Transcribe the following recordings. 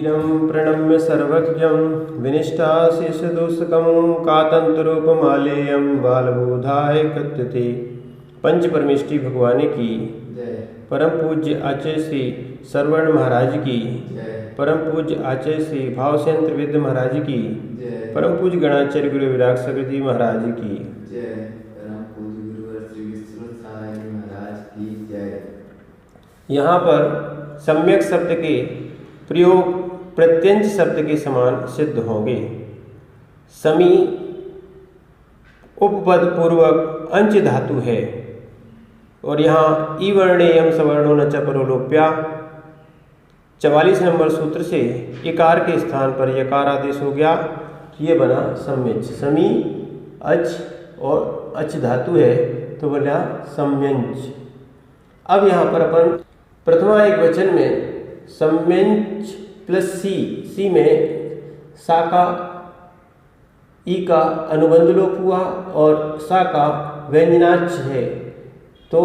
वीरं प्रणम्य सर्वज्ञं विनिष्टाशिषदूषकं कातंतरूपमालेयं बालबोधाय कथ्यते। पंच परमेष्टि भगवान की परम पूज्य आचार्य श्री सरवर्ण महाराज की, परम पूज्य आचार्य श्री भावसेंद्र विद्य महाराज की, परम पूज्य गणाचार्य गुरु विराग सागर जी महाराज की, परम पूज्य गुरुवर श्री विष्णु साई महाराज की जय। यहाँ पर सम्यक शब्द के प्रयोग प्रत्यंच शब्द के समान सिद्ध होंगे। समी उपपद पूर्वक अंच धातु है और यहाँ ई वर्णेयम सवर्णो न च परोलोप्या 44 नंबर सूत्र से इकार के स्थान पर यकार आदेश हो गया, ये बना सम्यंच। समी अच और अच धातु है तो बना सम्यंच। अब यहाँ पर अपन प्रथमा एक वचन में सम्यंच प्लस सी में सा का ई का अनुबंध लोप हुआ और सा का व्यंजनाच है तो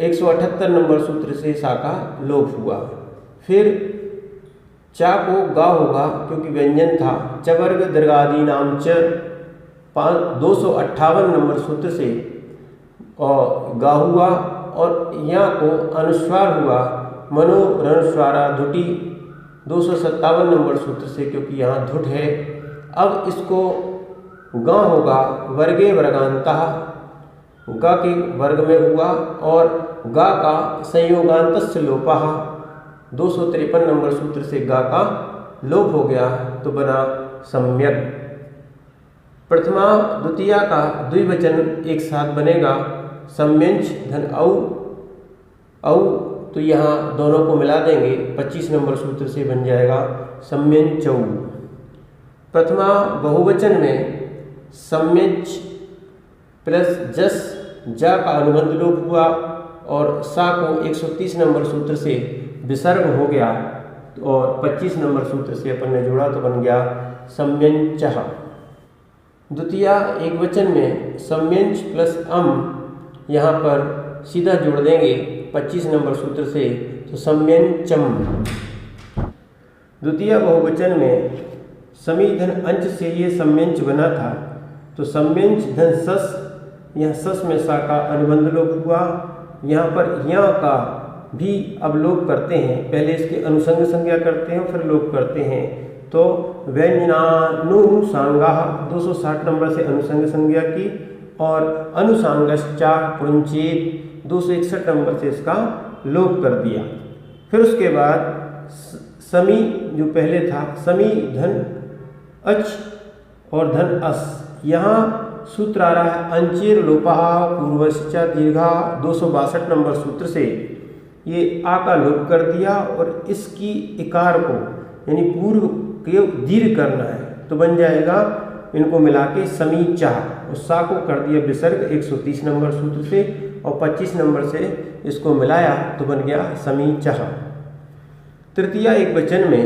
178 नंबर सूत्र से सा का लोप हुआ। फिर चा को गा होगा क्योंकि व्यंजन था, चवर्ग दीर्घादि नाम च 258 नंबर सूत्र से और गा हुआ और यहाँ को अनुस्वार हुआ मनो रणस्वारा धुटी 257 नंबर सूत्र से क्योंकि यहाँ धुट है। अब इसको गा होगा वर्गे वर्गांतः, गा के वर्ग में हुआ और गा का संयोगांतस्य लोपः 253 नंबर सूत्र से गा का लोप हो गया तो बना सम्यक। प्रथमा द्वितीया का द्विवचन एक साथ बनेगा सम्यंच धन औ तो यहाँ दोनों को मिला देंगे 25 नंबर सूत्र से बन जाएगा सम्यंचौ। प्रथमा बहुवचन में सम्यंच प्लस जस जा का अनुबंध लोप हुआ और सा को 130 नंबर सूत्र से विसर्ग हो गया और 25 नंबर सूत्र से अपन ने जोड़ा तो बन गया सम्यंचः। द्वितीया एक वचन में सम्यंच प्लस यहाँ पर सीधा जोड़ देंगे 25 नंबर सूत्र से तो सम्यंचम। द्वितीय बहुवचन में समी धन अंश से ये सम्यंच बना था तो सम्यंच धन सस, यह सस में सा का अनुबंध लोप हुआ। यहाँ पर यहाँ का भी अब लोप करते हैं, पहले इसके अनुसंग संज्ञा करते हैं फिर लोप करते हैं तो व्यंजनानुसांगा 260 नंबर से अनुसंग संज्ञा की और अनुसांगश्चा पुंचेत 261 नंबर से इसका लोप कर दिया। फिर उसके बाद समी जो पहले था समी धन अच और धन अस, यहाँ सूत्र आ रहा है अंचेर लोपः पूर्वश्चा दीर्घा 262 नंबर सूत्र से ये आ का लोप कर दिया और इसकी इकार को यानी पूर्व के दीर्घ करना है तो बन जाएगा इनको मिला के समीचा और सा को कर दिया विसर्ग 130 नंबर सूत्र से और 25 नंबर से इसको मिलाया तो बन गया समीचः। तृतीया एक वचन में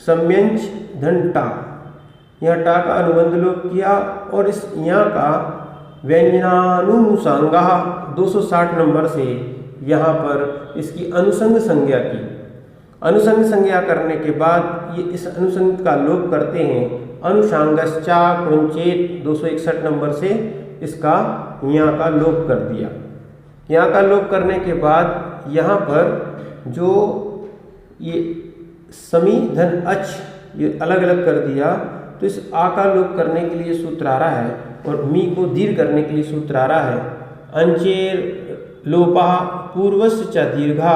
सम्यंच धन टा, यहाँ टा का अनुबंध लोप किया और इस यहाँ का व्यंजनानुसांगा 260 नंबर से यहाँ पर इसकी अनुसंग संज्ञा की। अनुसंग संज्ञा करने के बाद ये इस अनुसंग का लोप करते हैं अनुसांगश्चा कुंचेत 261 नंबर से इसका यहाँ का लोप कर दिया। यहाँ का लोप करने के बाद यहाँ पर जो ये समी धन अच ये अलग अलग कर दिया तो इस आ का लोप करने के लिए सूत्र आ रहा है और मी को दीर्घ करने के लिए सूत्र आ रहा है अंचेर लोपा पूर्वस्य च दीर्घा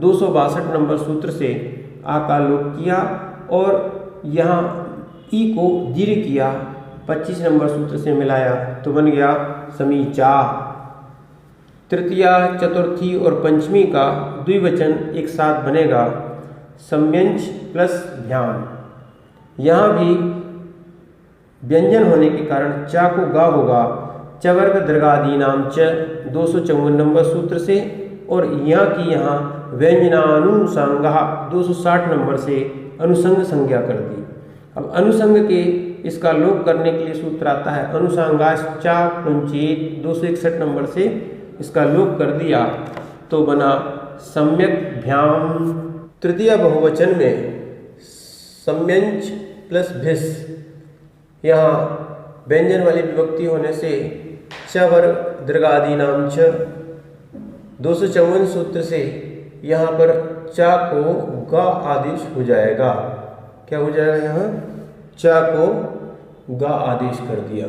262 नंबर सूत्र से आ का लोप किया और यहाँ ई को दीर्घ किया 25 नंबर सूत्र से मिलाया तो बन गया समीचा। तृतीया चतुर्थी और पंचमी का द्विवचन एक साथ बनेगा सम्यंच प्लस ध्यान। यहाँ भी व्यंजन होने के कारण चा को गा होगा चवर्ग दीर्घादि नाम च 254 नंबर सूत्र से और यहाँ की यहाँ व्यंजनानुसांगा 260 नंबर से अनुसंग संज्ञा कर दी। अब अनुसंग के इसका लोप करने के लिए सूत्र आता है अनुसांगाश्चा पुंचेत 261 नंबर से इसका लोप कर दिया तो बना सम्यक भ्याम। तृतीय बहुवचन में सम्यंच प्लस भिस, यहाँ व्यंजन वाली विभक्ति होने से च वर्ग दीर्घादीनाम च, 254 सूत्र से यहाँ पर चा को गा आदेश हो जाएगा। क्या हो जाएगा? यहाँ चा को गा आदेश कर दिया,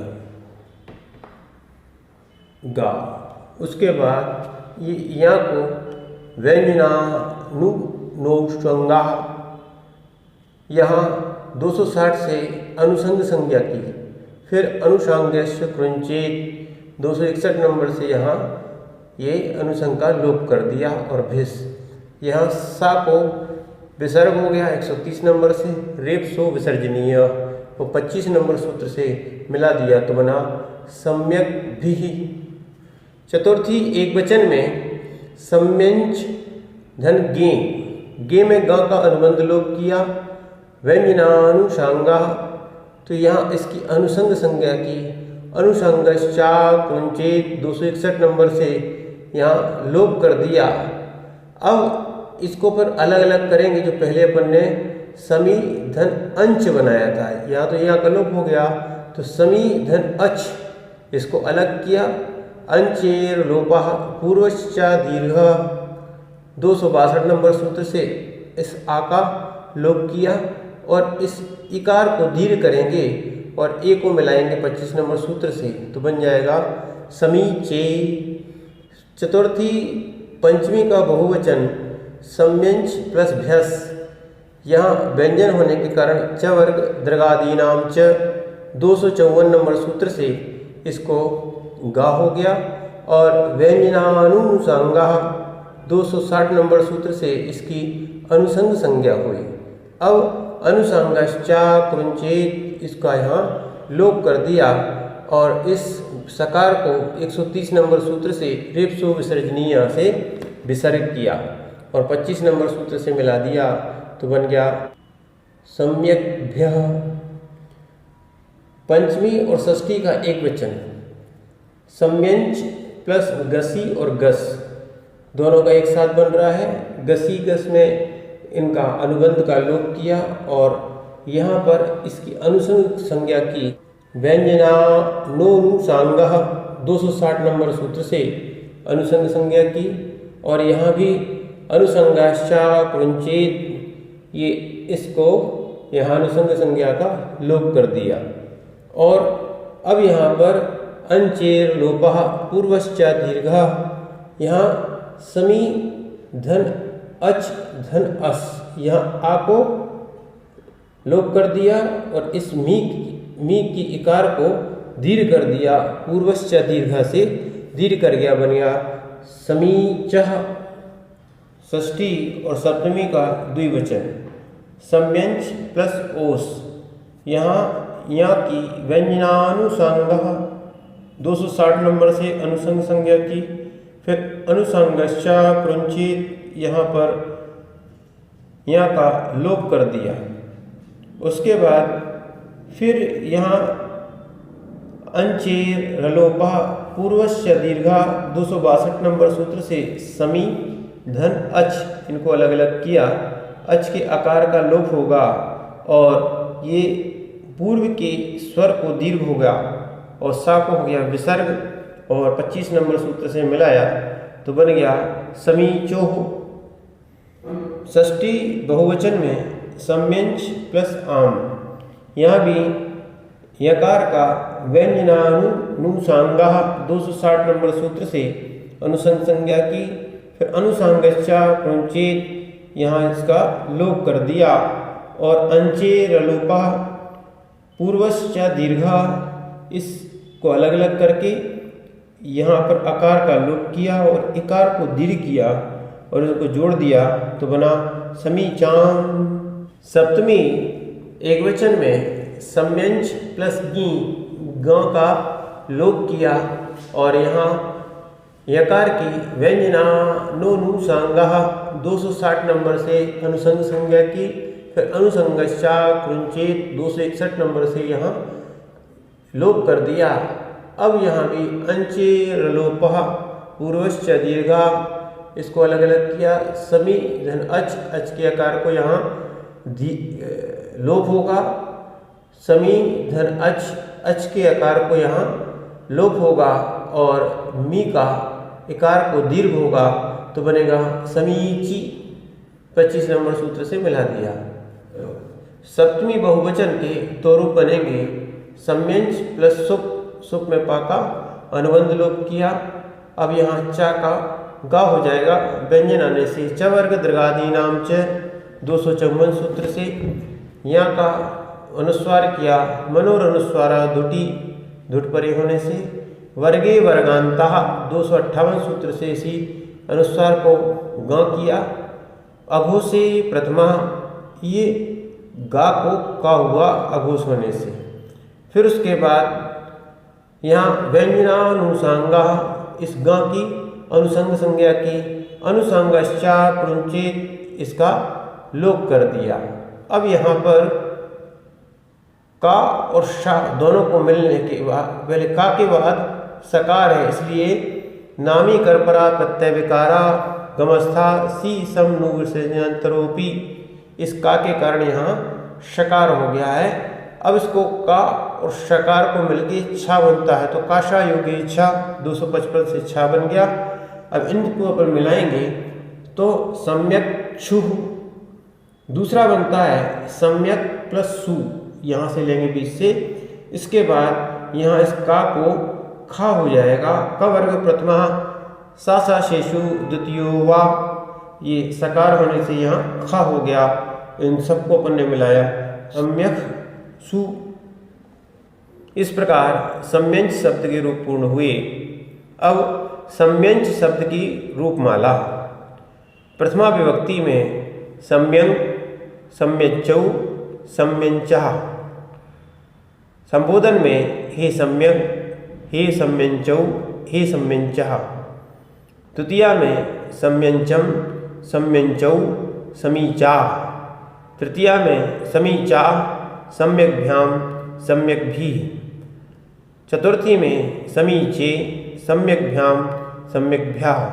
गा। उसके बाद ये यहाँ को व्यंजनानु नोष्टंगा, यहाँ 260 से अनुसंग संज्ञा की, फिर अनुषांगस्य कृंचेत 261 नंबर से यहाँ ये अनुसंग का लोप कर दिया और भिस, यहाँ सा को विसर्ग हो गया 130 नंबर से, रेप सो विसर्जनीय वो 25 नंबर सूत्र से मिला दिया तो बना सम्यक भी। चतुर्थी एक वचन में सम्यंच धन गे, गे में ग का अनुबंध लोप किया, व्यंजनानुषांगा तो यहाँ इसकी अनुसंग संज्ञा की, अनुसंगश्चा कुंचेत 261 नंबर से यहाँ लोप कर दिया। अब इसको पर अलग अलग करेंगे, जो पहले अपन ने समी धन अंच बनाया था, यहाँ तो यहाँ का लोप हो गया तो समी धन अच, इसको अलग किया। अंचेर लोपा पूर्वश्चा दीर्घ 262 नंबर सूत्र से इस आ का लोप किया और इस इकार को दीर्घ करेंगे और ए को मिलाएंगे 25 नंबर सूत्र से तो बन जाएगा समीचे। चतुर्थी पंचमी का बहुवचन सम्यंच प्लस भ्यस, यहाँ व्यंजन होने के कारण च वर्ग दीर्घादीनाम च 254 नंबर सूत्र से इसको गा हो गया और व्यंजनानुषंगा 260 नंबर सूत्र से इसकी अनुसंग संज्ञा हुई। अब अनुसंगश्चा कुंचेत इसका यहाँ लोप कर दिया और इस सकार को 130 नंबर सूत्र से रेपसो विसर्जनीय से विसर्ग किया और 25 नंबर सूत्र से मिला दिया तो बन गया सम्यक्भ्य। पंचमी और षष्ठी का एक वचन सम्यंच प्लस गसी और गस दोनों का एक साथ बन रहा है। गसी गस में इनका अनुबंध का लोप किया और यहाँ पर इसकी अनुसंग संज्ञा की व्यंजना नोनुषांगः 260 नंबर सूत्र से अनुसंग संज्ञा की और यहाँ भी अनुसंगाश्चा कुंचेत ये इसको यहाँ अनुसंग संज्ञा का लोप कर दिया और अब यहाँ पर अंचेर लोपः पूर्वश्चा दीर्घ, यहाँ समी धन अच धन अस, यहाँ आ को लोप कर दिया और इस मी की इकार को दीर्घ कर दिया, पूर्वश्चा दीर्घ से दीर्घ कर गया, बन गया समीचः। षष्ठी और सप्तमी का द्विवचन सम्यंच प्लस ओस, यहाँ की व्यंजनानुषंगः 260 नंबर से अनुसंग संज्ञा की, फिर अनुसंगश्चा कुंचित यहाँ पर यहाँ का लोप कर दिया। उसके बाद फिर यहाँ अंचेर रलोपा पूर्वश्च दीर्घा 262 नंबर सूत्र से समी धन अच इनको अलग अलग किया, अच के आकार का लोप होगा और ये पूर्व के स्वर को दीर्घ होगा और सा को हो गया विसर्ग और 25 नंबर सूत्र से मिलाया तो बन गया समीचोह। षष्ठी बहुवचन में सम्यंच प्लस आम, यहाँ भी यकार का व्यंजनानुषांगः 260 नंबर सूत्र से अनुसंग संज्ञा की, फिर अनुसंगश्चा कुंचेत यहाँ इसका लोप कर दिया और अंचेर लोपा पूर्वश्चा दीर्घा इसको अलग अलग करके यहाँ पर आकार का लोप किया और इकार को दीर्घ किया और इसको जोड़ दिया तो बना समीचान। सप्तमी एक वचन में सम्यंच प्लस गी, ग का लोप किया और यहाँ यकार की व्यंजनानुषांगः 260 नंबर से अनुसंग संज्ञा की, फिर अनुसंगश्चा कुंचेत 261 नंबर से यहाँ लोप कर दिया। अब यहाँ भी अंचेर लोपः पूर्वश्च दीर्घा इसको अलग अलग किया, समी धन अच के आकार को यहाँ लोप होगा। समी धन अच, अच के आकार को यहाँ लोप होगा और मी का इकार को दीर्घ होगा तो बनेगा समीची। 25 नंबर सूत्र से मिला दिया। सप्तमी बहुवचन के दो रूप बनेंगे, सम्यंच प्लस सुप, सुप में पा का अनुबंध लोप किया। अब यहाँ चा का गा हो जाएगा व्यंजन आने से। च वर्ग दीर्घादि नाम च 254 सूत्र से। यहाँ का अनुस्वार किया मनोर अनुस्वारा दुटी, धुट परे होने से। वर्गे वर्गांता 258 सूत्र से इसी अनुस्वार को गा किया। अघोष से प्रथमा, ये गा को का हुआ अघोष होने से। फिर उसके बाद यहाँ व्यंजनानुसांगा, इस गा की अनुसंग संज्ञा की। अनुसंगश्चा कृंचित, इसका लोप कर दिया। अब यहाँ पर का और शा दोनों को मिलने के बाद, पहले का के बाद सकार है, इसलिए नामी करपरा प्रत्यय विकारा गमस्था सी सम नु विसर्जनांतरोपी, इस का के कारण यहाँ शकार हो गया है। अब इसको का और शकार को मिलके छा बनता है तो काशा योगी छा, 255 से छा बन गया। अब इनको अपन मिलाएंगे तो सम्यक छु। दूसरा बनता है सम्यक प्लस सु, यहाँ से लेंगे बीच से। इसके बाद यहाँ इस का को खा हो जाएगा। क वर्ग प्रथमा सा शेषु द्वितीयो वा, ये सकार होने से यहाँ खा हो गया। इन सबको अपन ने मिलाया सम्यक सु। इस प्रकार सम्यंच शब्द के रूप पूर्ण हुए। अब सम्यंच शब्द की रूपमाला। प्रथमा विभक्ति में सम्यंग, सम्यच्चौ, सम्यंचः। संबोधन में हे सम्यंग, हे सम्यंचौ, हे सम्यंचः। तृतीया में सम्यंचम, सम्यंचौ, समीचा। तृतीया में समीचा, सम्यग्भ्याम, सम्यग्भी। चतुर्थी में समीचे, सम्यग्भ्याम, सम्यग्भ्याः।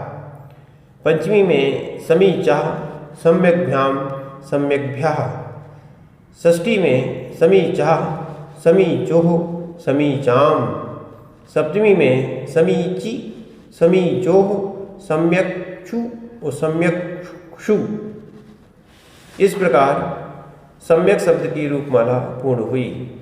पंचमी में समीचा, सम्यग्भ्याम, सम्यग्भ्याः। षष्ठी में समीचा, समीचोः, समीचाम्। सप्तमी में समीची, समीचोः, सम्यक्षु और सम्यक्षु। इस प्रकार सम्यक शब्द की रूपमाला पूर्ण हुई।